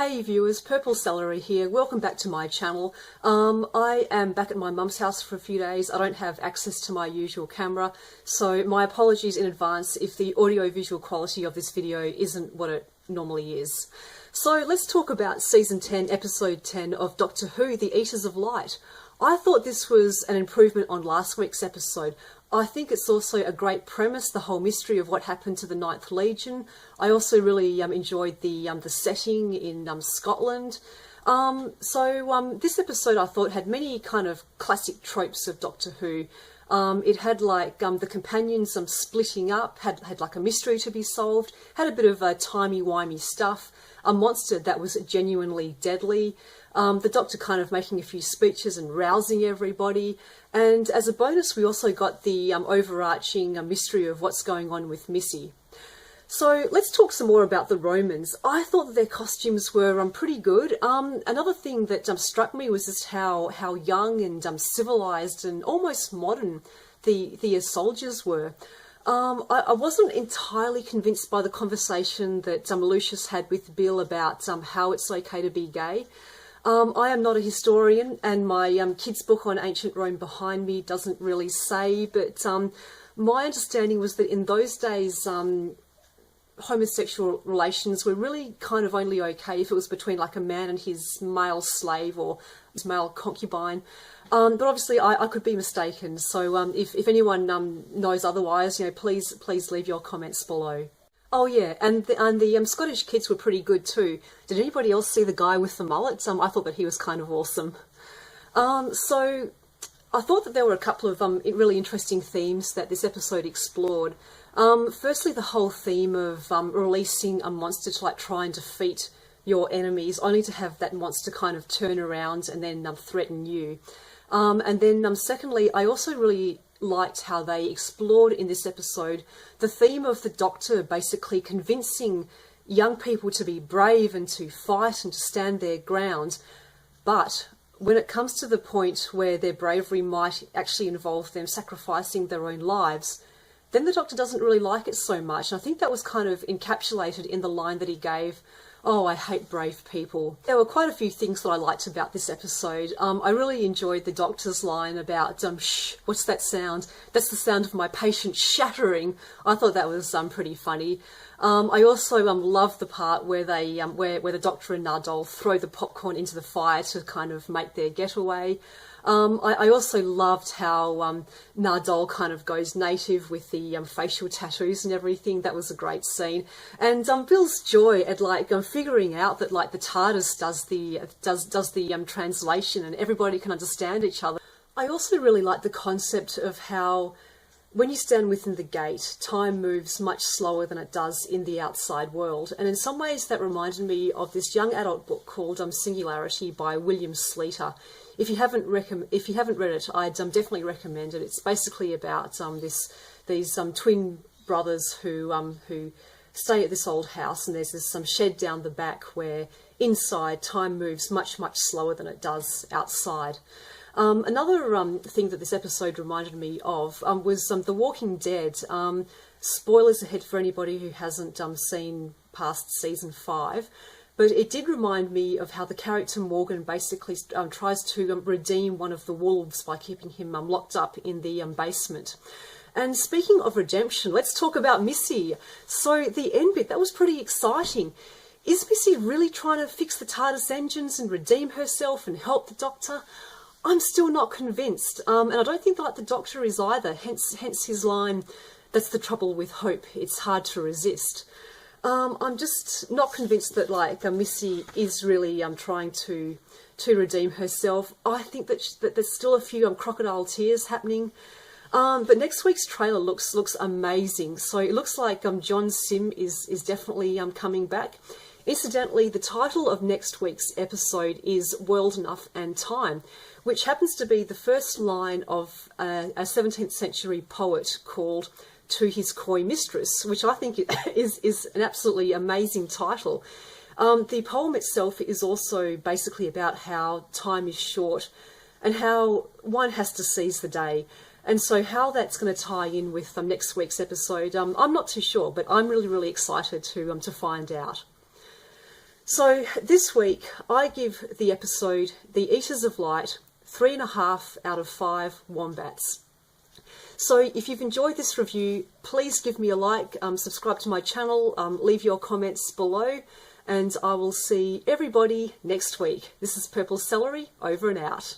Hey viewers, Purple Celery here. Welcome back to my channel. I am back at my mum's house for a few days. I don't have access to my usual camera, so my apologies in advance if the audio-visual quality of this video isn't what it normally is. So let's talk about Season 10, Episode 10 of Doctor Who, The Eaters of Light. I thought this was an improvement on last week's episode. I think it's also a great premise, the whole mystery of what happened to the Ninth Legion. I also really enjoyed the setting in Scotland. This episode I thought had many kind of classic tropes of Doctor Who. It had like the companions splitting up, had like a mystery to be solved, had a bit of timey-wimey stuff, a monster that was genuinely deadly, the Doctor kind of making a few speeches and rousing everybody, and as a bonus we also got the overarching mystery of what's going on with Missy. So let's talk some more about the Romans. I thought that their costumes were pretty good. Another thing that struck me was just how young and civilized and almost modern the soldiers were. I wasn't entirely convinced by the conversation that Lucius had with Bill about how it's okay to be gay. I am not a historian, and my kids' book on ancient Rome behind me doesn't really say, but my understanding was that in those days homosexual relations were really kind of only okay if it was between like a man and his male slave or his male concubine. But obviously I could be mistaken, so if anyone knows otherwise, you know, please leave your comments below. Oh yeah, and the Scottish kids were pretty good too. Did anybody else see the guy with the mullet? I thought that he was kind of awesome. So I thought that there were a couple of really interesting themes that this episode explored. Firstly, the whole theme of releasing a monster to like try and defeat your enemies, only to have that monster kind of turn around and then threaten you. And then secondly, I also really liked how they explored in this episode the theme of the Doctor basically convincing young people to be brave and to fight and to stand their ground, but when it comes to the point where their bravery might actually involve them sacrificing their own lives, then the Doctor doesn't really like it so much. And I think that was kind of encapsulated in the line that he gave, "Oh, I hate brave people." There were quite a few things that I liked about this episode. I really enjoyed the Doctor's line about, shh, what's that sound? That's the sound of my patient shattering. I thought that was pretty funny. I also loved the part where they where the Doctor and Nardole throw the popcorn into the fire to kind of make their getaway. I also loved how Nardole kind of goes native with the facial tattoos and everything. That was a great scene. And Bill's joy at like figuring out that like the TARDIS does the translation and everybody can understand each other. I also really like the concept of how when you stand within the gate, time moves much slower than it does in the outside world. And in some ways that reminded me of this young adult book called Singularity by William Sleater. If you haven't read it, I'd definitely recommend it. It's basically about these twin brothers who stay at this old house, and there's this shed down the back where inside time moves much slower than it does outside. Another thing that this episode reminded me of was The Walking Dead. Spoilers ahead for anybody who hasn't seen past season 5. But it did remind me of how the character Morgan basically tries to redeem one of the wolves by keeping him locked up in the basement. And speaking of redemption, let's talk about Missy. So the end bit, that was pretty exciting. Is Missy really trying to fix the TARDIS engines and redeem herself and help the Doctor? I'm still not convinced. And I don't think like the Doctor is either, hence his line, "That's the trouble with hope, it's hard to resist." I'm just not convinced that like Missy is really trying to redeem herself. I think that there's still a few crocodile tears happening. But next week's trailer looks amazing. So it looks like John Sim is definitely coming back. Incidentally, the title of next week's episode is World Enough and Time, which happens to be the first line of a 17th century poet called To His Coy Mistress, which I think is an absolutely amazing title. The poem itself is also basically about how time is short and how one has to seize the day. And so how that's going to tie in with next week's episode, I'm not too sure, but I'm really excited to find out. So this week I give the episode The Eaters of Light 3.5 out of 5 wombats. So if you've enjoyed this review, please give me a like, subscribe to my channel, leave your comments below, and I will see everybody next week. This is Purple Celery, over and out.